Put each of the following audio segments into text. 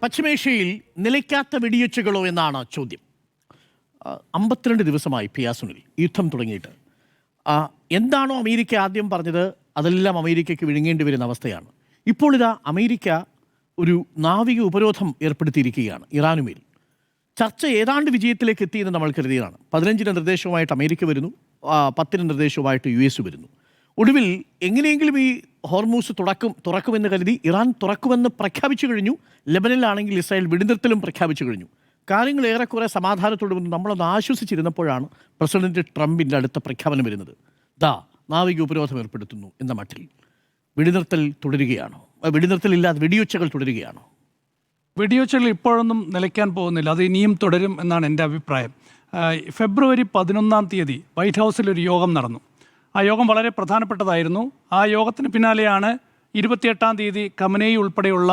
പശ്ചിമേഷ്യയിൽ നിലയ്ക്കാത്ത വെടിവെച്ചുകളോ എന്നാണ് ചോദ്യം. 52 ദിവസമായി പിയാസുനിൽ യുദ്ധം തുടങ്ങിയിട്ട്. എന്താണോ അമേരിക്ക ആദ്യം പറഞ്ഞത് അതെല്ലാം അമേരിക്കയ്ക്ക് വിഴുങ്ങേണ്ടി വരുന്ന അവസ്ഥയാണ്. ഇപ്പോൾ ഇതാ അമേരിക്ക ഒരു നാവിക ഉപരോധം ഏർപ്പെടുത്തിയിരിക്കുകയാണ് ഇറാനുമേൽ. ചർച്ച ഏതാണ്ട് വിജയത്തിലേക്ക് എത്തിയെന്ന് നമ്മൾ കരുതിയതാണ്. 15 നിർദ്ദേശവുമായിട്ട് അമേരിക്ക വരുന്നു, 10 നിർദ്ദേശവുമായിട്ട് US വരുന്നു. ഒടുവിൽ എങ്ങനെയെങ്കിലും ഈ ഹോർമൂസ് തുറക്കുമെന്ന് കരുതി ഇറാൻ തുറക്കുമെന്ന് പ്രഖ്യാപിച്ചു കഴിഞ്ഞു. ലെബനനിലാണെങ്കിൽ ഇസ്രായേൽ വെടിനിർത്തലും പ്രഖ്യാപിച്ചു കഴിഞ്ഞു. കാര്യങ്ങൾ ഏറെക്കുറെ സമാധാനത്തോടെ വന്ന് നമ്മളൊന്ന് ആശ്വസിച്ചിരുന്നപ്പോഴാണ് പ്രസിഡന്റ് ട്രംപിൻ്റെ അടുത്ത പ്രഖ്യാപനം വരുന്നത്. നാവിക ഉപരോധം ഏർപ്പെടുത്തുന്നു എന്ന മട്ടിൽ. വെടിനിർത്തൽ തുടരുകയാണോ? വെടിനിർത്തലില്ലാതെ വെടിയൊച്ചകൾ തുടരുകയാണോ? വെടിയൊച്ചകൾ ഇപ്പോഴൊന്നും നിലയ്ക്കാൻ പോകുന്നില്ല, അത് ഇനിയും തുടരും എന്നാണ് എൻ്റെ അഭിപ്രായം. ഫെബ്രുവരി 11 വൈറ്റ് ഹൗസിൽ ഒരു യോഗം നടന്നു. ആ യോഗം വളരെ പ്രധാനപ്പെട്ടതായിരുന്നു. ആ യോഗത്തിന് പിന്നാലെയാണ് 28 ഖമനേയി ഉൾപ്പെടെയുള്ള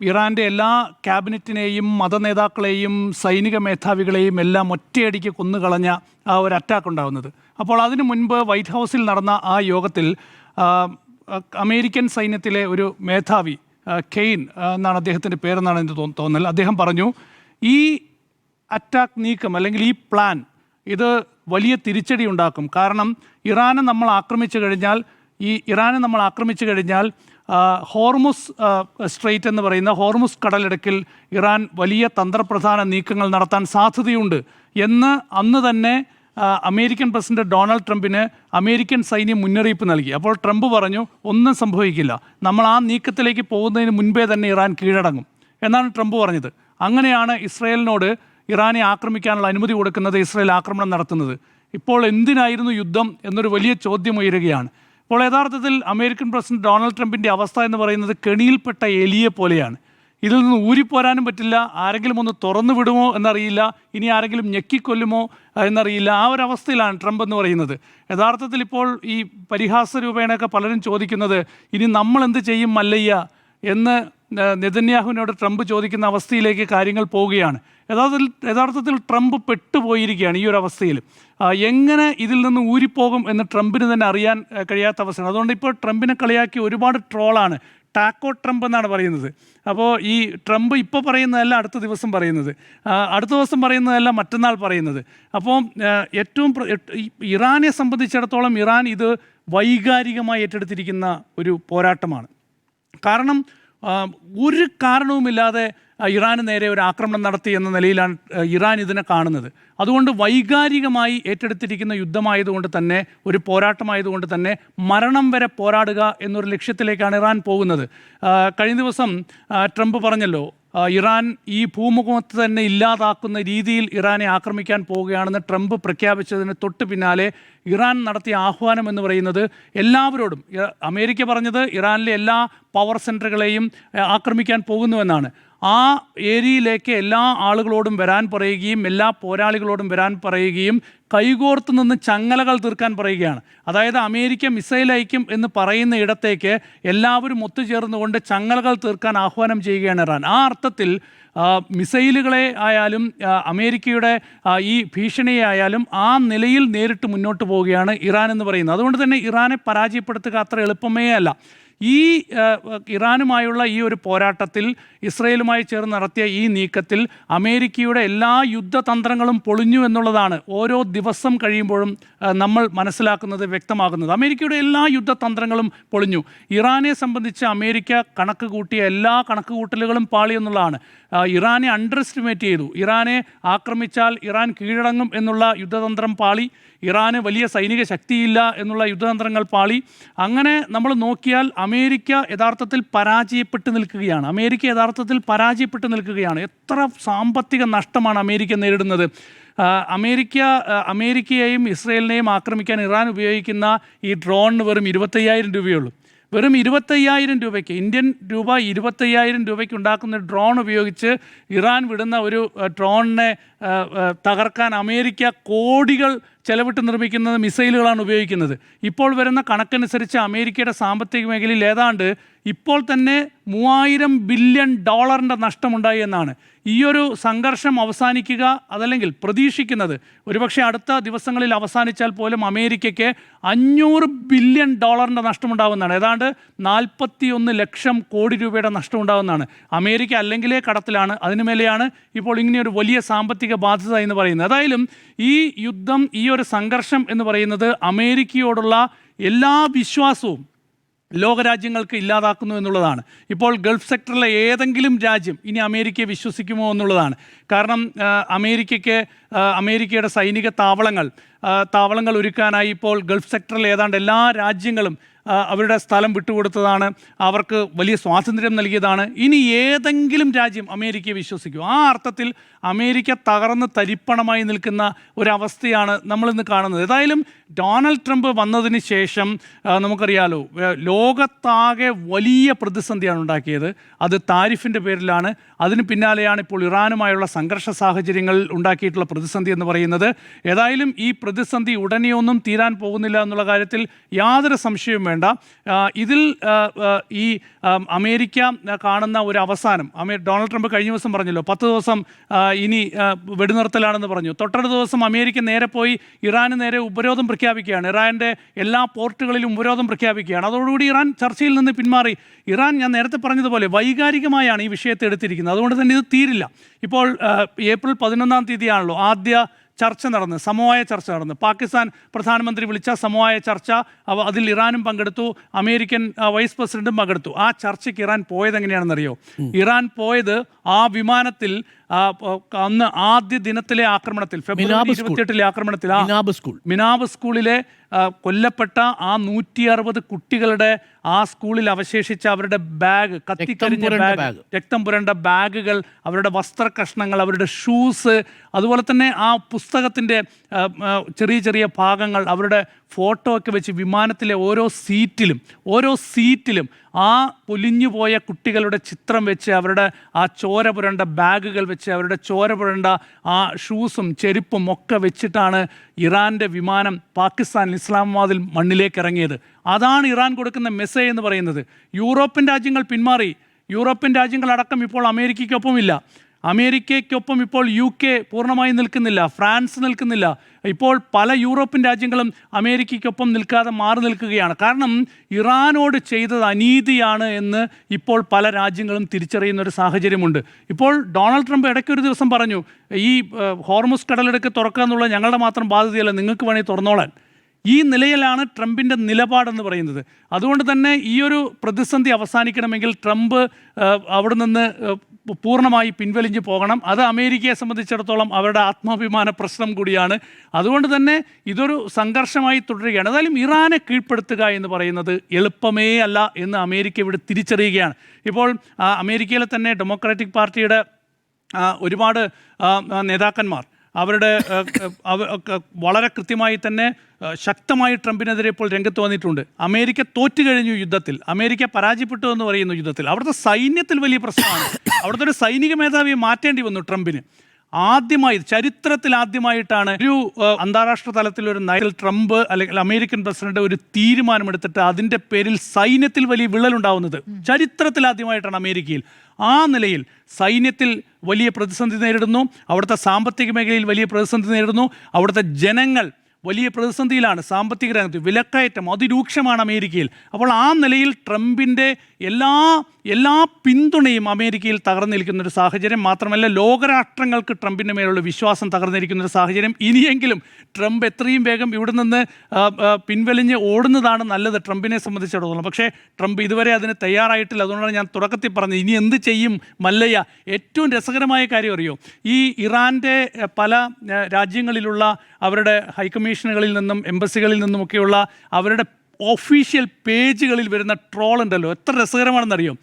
ഇറാൻ്റെ എല്ലാ ക്യാബിനറ്റിനെയും മതനേതാക്കളെയും സൈനിക മേധാവികളെയും എല്ലാം ഒറ്റയടിക്ക് കൊന്നുകളഞ്ഞ ആ ഒരു അറ്റാക്ക് ഉണ്ടാകുന്നത്. അപ്പോൾ അതിനു മുൻപ് വൈറ്റ് ഹൗസിൽ നടന്ന ആ യോഗത്തിൽ അമേരിക്കൻ സൈന്യത്തിലെ ഒരു മേധാവി കെയ്ൻ എന്നാണ് അദ്ദേഹത്തിൻ്റെ പേരെന്നാണ് എനിക്ക് തോന്നൽ, അദ്ദേഹം പറഞ്ഞു, ഈ അറ്റാക്ക് നീക്കം അല്ലെങ്കിൽ ഈ പ്ലാൻ ഇത് വലിയ തിരിച്ചടി ഉണ്ടാക്കും. കാരണം ഇറാനെ നമ്മൾ ആക്രമിച്ചു കഴിഞ്ഞാൽ ഹോർമുസ് സ്ട്രെയ്റ്റ് എന്ന് പറയുന്ന ഹോർമുസ് കടലിടുക്കിൽ ഇറാൻ വലിയ തന്ത്രപ്രധാന നീക്കങ്ങൾ നടത്താൻ സാധ്യതയുണ്ട് എന്ന് അന്ന് തന്നെ അമേരിക്കൻ പ്രസിഡന്റ് ഡൊണാൾഡ് ട്രംപിന് അമേരിക്കൻ സൈന്യം മുന്നറിയിപ്പ് നൽകി. അപ്പോൾ ട്രംപ് പറഞ്ഞു, ഒന്നും സംഭവിക്കില്ല, നമ്മൾ ആ നീക്കത്തിലേക്ക് പോകുന്നതിന് മുൻപേ തന്നെ ഇറാൻ കീഴടങ്ങും എന്നാണ് ട്രംപ് പറഞ്ഞത്. അങ്ങനെയാണ് ഇസ്രയേലിനോട് ഇറാനെ ആക്രമിക്കാനുള്ള അനുമതി കൊടുക്കുന്നത്, ഇസ്രയേൽ ആക്രമണം നടത്തുന്നത്. ഇപ്പോൾ എന്തിനായിരുന്നു യുദ്ധം എന്നൊരു വലിയ ചോദ്യം ഉയരുകയാണ്. ഇപ്പോൾ യഥാർത്ഥത്തിൽ അമേരിക്കൻ പ്രസിഡന്റ് ഡൊണാൾഡ് ട്രംപിൻ്റെ അവസ്ഥ എന്ന് പറയുന്നത് കെണിയിൽപ്പെട്ട എലിയെ പോലെയാണ്. ഇതിൽ നിന്ന് ഊരിപ്പോരാനും പറ്റില്ല. ആരെങ്കിലും ഒന്ന് തുറന്നു വിടുമോ എന്നറിയില്ല, ഇനി ആരെങ്കിലും ഞെക്കിക്കൊല്ലുമോ എന്നറിയില്ല. ആ ഒരു അവസ്ഥയിലാണ് ട്രംപ് എന്ന് പറയുന്നത്. യഥാർത്ഥത്തിൽ ഇപ്പോൾ ഈ പരിഹാസ രൂപേണയൊക്കെ പലരും ചോദിക്കുന്നത്, ഇനി നമ്മൾ എന്ത് ചെയ്യും മല്ലയ്യ എന്ന് നെതന്യാഹുവിനോട് ട്രംപ് ചോദിക്കുന്ന അവസ്ഥയിലേക്ക് കാര്യങ്ങൾ പോവുകയാണ്. യഥാർത്ഥത്തിൽ ട്രംപ് പെട്ടുപോയിരിക്കുകയാണ് ഈ ഒരു അവസ്ഥയിൽ. എങ്ങനെ ഇതിൽ നിന്ന് ഊരിപ്പോകും എന്ന് ട്രംപിന് തന്നെ അറിയാൻ കഴിയാത്ത അവസ്ഥയാണ്. അതുകൊണ്ട് ഇപ്പോൾ ട്രംപിനെ കളിയാക്കി ഒരുപാട് ട്രോളാണ്. ടാക്കോ ട്രംപ് എന്നാണ് പറയുന്നത്. അപ്പോൾ ഈ ട്രംപ് ഇപ്പോൾ പറയുന്നതല്ല അടുത്ത ദിവസം പറയുന്നത്, അടുത്ത ദിവസം പറയുന്നതല്ല മറ്റന്നാൾ പറയുന്നത്. അപ്പോൾ ഇറാനെ സംബന്ധിച്ചിടത്തോളം ഇറാൻ ഇത് വൈകാരികമായി ഏറ്റെടുത്തിരിക്കുന്ന ഒരു പോരാട്ടമാണ്. കാരണം ഒരു കാരണവുമില്ലാതെ ഇറാന് നേരെ ഒരു ആക്രമണം നടത്തി എന്ന നിലയിലാണ് ഇറാൻ ഇതിനെ കാണുന്നത്. അതുകൊണ്ട് വൈകാരികമായി ഏറ്റെടുത്തിരിക്കുന്ന യുദ്ധമായതുകൊണ്ട് തന്നെ, ഒരു പോരാട്ടമായതുകൊണ്ട് തന്നെ മരണം വരെ പോരാടുക എന്നൊരു ലക്ഷ്യത്തിലേക്കാണ് ഇറാൻ പോകുന്നത്. കഴിഞ്ഞ ദിവസം ട്രംപ് പറഞ്ഞല്ലോ, ഇറാൻ ഈ ഭൂമുഖത്ത് തന്നെ ഇല്ലാതാക്കുന്ന രീതിയിൽ ഇറാനെ ആക്രമിക്കാൻ പോവുകയാണെന്ന് ട്രംപ് പ്രഖ്യാപിച്ചതിന് തൊട്ട് പിന്നാലെ ഇറാൻ നടത്തിയ ആഹ്വാനം എന്ന് പറയുന്നത് എല്ലാവരോടും, അമേരിക്ക പറഞ്ഞത് ഇറാനിലെ എല്ലാ പവർ സെൻറ്ററുകളെയും ആക്രമിക്കാൻ പോകുന്നുവെന്നാണ്. ആ ഏരിയയിലേക്ക് എല്ലാ ആളുകളോടും വരാൻ പറയുകയും എല്ലാ പോരാളികളോടും വരാൻ പറയുകയും കൈകോർത്ത് നിന്ന് ചങ്ങലകൾ തീർക്കാൻ പറയുകയാണ്. അതായത് അമേരിക്ക മിസൈൽ അയക്കും എന്ന് പറയുന്ന ഇടത്തേക്ക് എല്ലാവരും ഒത്തുചേർന്നുകൊണ്ട് ചങ്ങലകൾ തീർക്കാൻ ആഹ്വാനം ചെയ്യുകയാണ് ഇറാൻ. ആ അർത്ഥത്തിൽ മിസൈലുകളെ ആയാലും അമേരിക്കയുടെ ഈ ഭീഷണിയെ ആയാലും ആ നിലയിൽ നേരിട്ട് മുന്നോട്ട് പോവുകയാണ് ഇറാൻ എന്ന് പറയുന്നത്. അതുകൊണ്ട് തന്നെ ഇറാനെ പരാജയപ്പെടുത്തുക അത്ര എളുപ്പമേ അല്ല. ഈ ഇറാനുമായുള്ള ഈ ഒരു പോരാട്ടത്തിൽ, ഇസ്രയേലുമായി ചേർന്ന് നടത്തിയ ഈ നീക്കത്തിൽ അമേരിക്കയുടെ എല്ലാ യുദ്ധതന്ത്രങ്ങളും പൊളിഞ്ഞു എന്നുള്ളതാണ് ഓരോ ദിവസം കഴിയുമ്പോഴും നമ്മൾ മനസ്സിലാക്കുന്നത്, വ്യക്തമാകുന്നത്. അമേരിക്കയുടെ എല്ലാ യുദ്ധതന്ത്രങ്ങളും പൊളിഞ്ഞു. ഇറാനെ സംബന്ധിച്ച് അമേരിക്ക കണക്ക് കൂട്ടിയ എല്ലാ കണക്കുകൂട്ടലുകളും പാളി എന്നുള്ളതാണ്. ഇറാനെ അണ്ടർ എസ്റ്റിമേറ്റ് ചെയ്തു. ഇറാനെ ആക്രമിച്ചാൽ ഇറാൻ കീഴടങ്ങും എന്നുള്ള യുദ്ധതന്ത്രം പാളി. ഇറാന് വലിയ സൈനിക ശക്തിയില്ല എന്നുള്ള യുദ്ധതന്ത്രങ്ങൾ പാളി. അങ്ങനെ നമ്മൾ നോക്കിയാൽ അമേരിക്ക യഥാർത്ഥത്തിൽ പരാജയപ്പെട്ട് നിൽക്കുകയാണ്. എത്ര സാമ്പത്തിക നഷ്ടമാണ് അമേരിക്ക നേരിടുന്നത്. അമേരിക്കയെയും ഇസ്രയേലിനെയും ആക്രമിക്കാൻ ഇറാൻ ഉപയോഗിക്കുന്ന ഈ ഡ്രോണിന് വെറും 25,000 രൂപയുള്ളൂ. വെറും 25,000 രൂപയ്ക്ക്, ഇന്ത്യൻ രൂപ 25,000 രൂപയ്ക്ക് ഉണ്ടാക്കുന്ന ഡ്രോൺ ഉപയോഗിച്ച് ഇറാൻ വിടുന്ന ഒരു ഡ്രോണിനെ തകർക്കാൻ അമേരിക്ക കോടികൾ ചെലവിട്ട് നിർമ്മിക്കുന്നത് മിസൈലുകളാണ് ഉപയോഗിക്കുന്നത്. ഇപ്പോൾ വരുന്ന കണക്കനുസരിച്ച് അമേരിക്കയുടെ സാമ്പത്തിക മേഖലയിൽ ഏതാണ്ട് ഇപ്പോൾ തന്നെ $3000 ബില്യൺ നഷ്ടമുണ്ടായി എന്നാണ്. ഈയൊരു സംഘർഷം അവസാനിക്കുക, അതല്ലെങ്കിൽ പ്രതീക്ഷിക്കുന്നത് ഒരുപക്ഷെ അടുത്ത ദിവസങ്ങളിൽ അവസാനിച്ചാൽ പോലും അമേരിക്കയ്ക്ക് $500 ബില്യൺ നഷ്ടമുണ്ടാകുന്നതാണ്. ഏതാണ്ട് 41 ലക്ഷം കോടി രൂപയുടെ നഷ്ടമുണ്ടാകുന്നതാണ്. അമേരിക്ക അല്ലെങ്കിലേ കടത്തിലാണ്, അതിനുമേലെയാണ് ഇപ്പോൾ ഇങ്ങനെയൊരു വലിയ സാമ്പത്തിക ബാധ്യത എന്ന് പറയുന്നത്. ഏതായാലും ഈ യുദ്ധം, ഈ ഒരു സംഘർഷം എന്ന് പറയുന്നത് അമേരിക്കയോടുള്ള എല്ലാ വിശ്വാസവും ലോകരാജ്യങ്ങൾക്ക് ഇല്ലാതാക്കുന്നു എന്നുള്ളതാണ്. ഇപ്പോൾ ഗൾഫ് സെക്ടറിലെ ഏതെങ്കിലും രാജ്യം ഇനി അമേരിക്കയെ വിശ്വസിക്കുമോ എന്നുള്ളതാണ്. കാരണം അമേരിക്കയുടെ സൈനിക താവളങ്ങൾ ഒരുക്കാനായി ഇപ്പോൾ ഗൾഫ് സെക്ടറിൽ ഏതാണ്ട് എല്ലാ രാജ്യങ്ങളും അവരുടെ സ്ഥലം വിട്ടുകൊടുത്തതാണ്, അവർക്ക് വലിയ സ്വാതന്ത്ര്യം നൽകിയതാണ്. ഇനി ഏതെങ്കിലും രാജ്യം അമേരിക്കയെ വിശ്വസിക്കും? ആ അർത്ഥത്തിൽ അമേരിക്ക തകർന്ന് തരിപ്പണമായി നിൽക്കുന്ന ഒരവസ്ഥയാണ് നമ്മളിന്ന് കാണുന്നത്. ഏതായാലും ഡൊണാൾഡ് ട്രംപ് വന്നതിന് ശേഷം നമുക്കറിയാലോ, ലോകത്താകെ വലിയ പ്രതിസന്ധിയാണ് ഉണ്ടാക്കിയത്. അത് താരിഫിൻ്റെ പേരിലാണ്. അതിന് പിന്നാലെയാണ് ഇപ്പോൾ ഇറാനുമായുള്ള സംഘർഷ സാഹചര്യങ്ങൾ ഉണ്ടാക്കിയിട്ടുള്ള പ്രതിസന്ധി എന്ന് പറയുന്നത്. ഏതായാലും ഈ പ്രതിസന്ധി ഉടനെയൊന്നും തീരാൻ പോകുന്നില്ല എന്നുള്ള കാര്യത്തിൽ യാതൊരു സംശയവും വേണ്ട. ഇതിൽ ഈ അമേരിക്ക കാണുന്ന ഒരു അവസാനം, ഡൊണാൾഡ് ട്രംപ് കഴിഞ്ഞ ദിവസം പറഞ്ഞല്ലോ 10 ദിവസം ഇനി വെടിനിർത്തലാണെന്ന് പറഞ്ഞു. തൊട്ടടുത്ത ദിവസം അമേരിക്ക നേരെ പോയി ഇറാന് നേരെ ഉപരോധം പ്രഖ്യാപിക്കുകയാണ്. ഇറാൻ്റെ എല്ലാ പോർട്ടുകളിലും ഉപരോധം പ്രഖ്യാപിക്കുകയാണ്. അതോടുകൂടി ഇറാൻ ചർച്ചയിൽ നിന്ന് പിന്മാറി. ഇറാൻ, ഞാൻ നേരത്തെ പറഞ്ഞതുപോലെ, വൈകാരികമായാണ് ഈ വിഷയത്തെ എടുത്തിരിക്കുന്നത്. അതുകൊണ്ട് തന്നെ ഇത് തീരില്ല. ഇപ്പോൾ ഏപ്രിൽ 11-ാം തീയതിയാണല്ലോ ആദ്യ ചർച്ച നടന്ന്, സമവായ ചർച്ച നടന്ന്. പാകിസ്ഥാൻ പ്രധാനമന്ത്രി വിളിച്ച സമവായ ചർച്ച, അതിൽ ഇറാനും പങ്കെടുത്തു, അമേരിക്കൻ വൈസ് പ്രസിഡന്റും പങ്കെടുത്തു. ആ ചർച്ചയ്ക്ക് ഇറാൻ പോയത് എങ്ങനെയാണെന്നറിയോ? ഇറാൻ പോയത് ആ വിമാനത്തിൽ അന്ന് ആദ്യ ദിനത്തിലെ ആക്രമണത്തിൽ, ഫെബ്രുവരി 28 ആക്രമണത്തിൽ, മിനാബ് സ്കൂളിലെ കൊല്ലപ്പെട്ട ആ 160 കുട്ടികളുടെ ആ സ്കൂളിൽ അവശേഷിച്ച അവരുടെ ബാഗ്, കത്തിക്കരിഞ്ഞ ബാഗ്, രക്തം പുരണ്ട ബാഗുകൾ, അവരുടെ വസ്ത്രകഷ്ണങ്ങൾ, അവരുടെ ഷൂസ്, അതുപോലെ തന്നെ ആ പുസ്തകത്തിൻ്റെ ചെറിയ ചെറിയ ഭാഗങ്ങൾ, അവരുടെ ഫോട്ടോ ഒക്കെ വെച്ച് വിമാനത്തിലെ ഓരോ സീറ്റിലും ആ പൊലിഞ്ഞുപോയ കുട്ടികളുടെ ചിത്രം വെച്ച്, അവരുടെ ആ ചോര പുരണ്ട ബാഗുകൾ വെച്ച്, അവരുടെ ചോര പുരണ്ട ആ ഷൂസും ചെരുപ്പും ഒക്കെ വെച്ചിട്ടാണ് ഇറാൻ്റെ വിമാനം പാകിസ്ഥാൻ ഇസ്ലാമാബാദിൽ മണ്ണിലേക്ക് ഇറങ്ങിയത്. അതാണ് ഇറാൻ കൊടുക്കുന്ന മെസ്സേജ് എന്ന് പറയുന്നത്. യൂറോപ്യൻ രാജ്യങ്ങൾ പിന്മാറി. യൂറോപ്യൻ രാജ്യങ്ങളടക്കം ഇപ്പോൾ അമേരിക്കയ്ക്കൊപ്പമില്ല. അമേരിക്കയ്ക്കൊപ്പം ഇപ്പോൾ UK പൂർണ്ണമായി നിൽക്കുന്നില്ല, ഫ്രാൻസ് നിൽക്കുന്നില്ല. ഇപ്പോൾ പല യൂറോപ്യൻ രാജ്യങ്ങളും അമേരിക്കയ്ക്കൊപ്പം നിൽക്കാതെ മാറി നിൽക്കുകയാണ്. കാരണം ഇറാനോട് ചെയ്തത് അനീതിയാണ് എന്ന് ഇപ്പോൾ പല രാജ്യങ്ങളും തിരിച്ചറിയുന്ന ഒരു സാഹചര്യമുണ്ട്. ഇപ്പോൾ ഡൊണാൾഡ് ട്രംപ് ഇടയ്ക്കൊരു ദിവസം പറഞ്ഞു, ഈ ഹോർമുസ് കടലിടുക്ക് തുറക്കുക എന്നുള്ളത് ഞങ്ങളുടെ മാത്രം ബാധ്യതയല്ല, നിങ്ങൾക്ക് വേണമെങ്കിൽ തുറന്നോളാൻ. ഈ നിലയിലാണ് ട്രംപിൻ്റെ നിലപാടെന്ന് പറയുന്നത്. അതുകൊണ്ട് തന്നെ ഈ ഒരു പ്രതിസന്ധി അവസാനിക്കണമെങ്കിൽ ട്രംപ് അവിടെ നിന്ന് പൂർണ്ണമായി പിൻവലിഞ്ഞ് പോകണം. അത് അമേരിക്കയെ സംബന്ധിച്ചിടത്തോളം അവരുടെ ആത്മാഭിമാന പ്രശ്നം കൂടിയാണ്. അതുകൊണ്ട് തന്നെ ഇതൊരു സംഘർഷമായി തുടരുകയാണ്. ഏതായാലും ഇറാനെ കീഴ്പ്പെടുത്തുക എന്ന് പറയുന്നത് എളുപ്പമേ അല്ല എന്ന് അമേരിക്ക ഇവിടെ തിരിച്ചറിയുകയാണ്. ഇപ്പോൾ അമേരിക്കയിലെ തന്നെ ഡെമോക്രാറ്റിക് പാർട്ടിയുടെ ഒരുപാട് നേതാക്കന്മാർ അവരുടെ വളരെ കൃത്യമായി തന്നെ ശക്തമായി ട്രംപിനെതിരെ ഇപ്പോൾ രംഗത്ത് വന്നിട്ടുണ്ട്. അമേരിക്ക തോറ്റു കഴിഞ്ഞു യുദ്ധത്തിൽ, അമേരിക്ക പരാജയപ്പെട്ടു എന്ന് പറയുന്നു യുദ്ധത്തിൽ. അവിടുത്തെ സൈന്യത്തിൽ വലിയ പ്രശ്നമാണ്. അവിടുത്തെ ഒരു സൈനിക മേധാവിയെ മാറ്റേണ്ടി വന്നു ട്രംപിന്. ചരിത്രത്തിൽ ആദ്യമായിട്ടാണ് ഒരു അന്താരാഷ്ട്ര തലത്തിൽ ഒരു നയത്തിൽ ട്രംപ് അല്ലെങ്കിൽ അമേരിക്കൻ പ്രസിഡന്റ് ഒരു തീരുമാനമെടുത്തിട്ട് അതിൻ്റെ പേരിൽ സൈന്യത്തിൽ വലിയ വിള്ളലുണ്ടാവുന്നത്. ചരിത്രത്തിൽ ആദ്യമായിട്ടാണ് അമേരിക്കയിൽ. ആ നിലയിൽ സൈന്യത്തിൽ വലിയ പ്രതിസന്ധി നേരിടുന്നു, അവിടുത്തെ സാമ്പത്തിക മേഖലയിൽ വലിയ പ്രതിസന്ധി നേരിടുന്നു, അവിടുത്തെ ജനങ്ങൾ വലിയ പ്രതിസന്ധിയിലാണ്. സാമ്പത്തിക രംഗത്ത് വിലക്കയറ്റം അതിരൂക്ഷമാണ് അമേരിക്കയിൽ. അപ്പോൾ ആ നിലയിൽ ട്രംപിൻ്റെ എല്ലാ പിന്തുണയും അമേരിക്കയിൽ തകർന്നിരിക്കുന്നൊരു സാഹചര്യം. മാത്രമല്ല ലോകരാഷ്ട്രങ്ങൾക്ക് ട്രംപിൻ്റെ മേലുള്ള വിശ്വാസം തകർന്നിരിക്കുന്നൊരു സാഹചര്യം. ഇനിയെങ്കിലും ട്രംപ് എത്രയും വേഗം ഇവിടെ നിന്ന് പിൻവലിഞ്ഞ് ഓടുന്നതാണ് നല്ലത് ട്രംപിനെ സംബന്ധിച്ചിടത്തോളം. പക്ഷേ ട്രംപ് ഇതുവരെ അതിന് തയ്യാറായിട്ടില്ല. അതുകൊണ്ടാണ് ഞാൻ തുടക്കത്തിൽ പറഞ്ഞത്, ഇനി എന്ത് ചെയ്യും മല്ലയ്യ. ഏറ്റവും രസകരമായ കാര്യം അറിയോ, ഈ ഇറാൻ്റെ പല രാജ്യങ്ങളിലുള്ള അവരുടെ ഹൈക്കമ്മീഷനുകളിൽ നിന്നും എംബസികളിൽ നിന്നുമൊക്കെയുള്ള അവരുടെ ഒഫീഷ്യൽ പേജുകളിൽ വരുന്ന ട്രോൾ ഉണ്ടല്ലോ, എത്ര രസകരമാണെന്നറിയോ.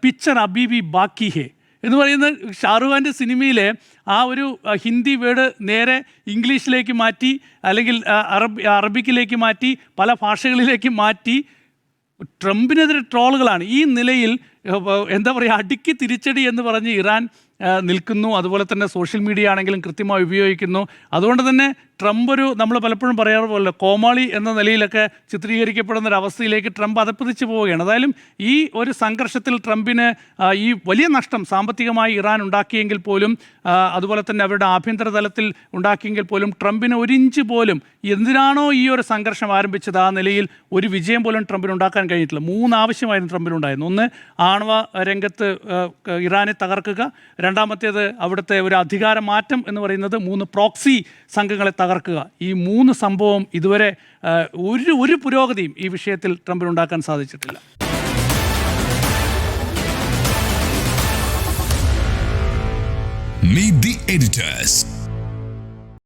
പിക്ചർ അബീബി ബാക്കി ഹേ എന്ന് പറയുന്ന ഷാറുഖ് ഖാൻ്റെ സിനിമയിലെ ആ ഒരു ഹിന്ദി വേർഡ് നേരെ ഇംഗ്ലീഷിലേക്ക് മാറ്റി, അല്ലെങ്കിൽ അറബിക്കിലേക്ക് മാറ്റി, പല ഭാഷകളിലേക്ക് മാറ്റി ട്രംപിനെതിരെ ട്രോളുകളാണ്. ഈ നിലയിൽ എന്താ പറയുക, അടുക്കി തിരിച്ചടി എന്ന് പറഞ്ഞ് ഇറാൻ നിൽക്കുന്നു. അതുപോലെ തന്നെ സോഷ്യൽ മീഡിയ ആണെങ്കിലും കൃത്യമായി ഉപയോഗിക്കുന്നു. അതുകൊണ്ട് തന്നെ ട്രംപ് നമ്മൾ പലപ്പോഴും പറയാറ് പോലെ കോമാളി എന്ന നിലയിലൊക്കെ ചിത്രീകരിക്കപ്പെടുന്ന ഒരു അവസ്ഥയിലേക്ക് ട്രംപ് അതപ്പതിച്ച് പോവുകയാണ്. ഏതായാലും ഈ ഒരു സംഘർഷത്തിൽ ട്രംപിന് ഈ വലിയ നഷ്ടം സാമ്പത്തികമായി ഇറാൻ ഉണ്ടാക്കിയെങ്കിൽ പോലും അതുപോലെ തന്നെ അവരുടെ ആഭ്യന്തര തലത്തിൽ ഉണ്ടാക്കിയെങ്കിൽ പോലും ട്രംപിന് ഒരു ഇഞ്ച് പോലും എന്തിനാണോ ഈ ഒരു സംഘർഷം ആരംഭിച്ചത് ആ നിലയിൽ ഒരു വിജയം പോലും ട്രംപിന് ഉണ്ടാക്കാൻ കഴിഞ്ഞിട്ടില്ല. 3 ആവശ്യമായിരുന്നു ട്രംപിനുണ്ടായിരുന്നു. ഒന്ന്, ആണവ രംഗത്ത് ഇറാനെ തകർക്കുക. രണ്ടാമത്തേത് അവിടുത്തെ ഒരു അധികാര മാറ്റം എന്ന് പറയുന്നത്. 3, പ്രോക്സി സംഘങ്ങളെ തകർക്കുക. ഈ 3 സംഭവം ഇതുവരെ ഒരു പുരോഗതിയും ഈ വിഷയത്തിൽ ട്രംപിന് ഉണ്ടാക്കാൻ സാധിച്ചിട്ടില്ല. Meet the editors.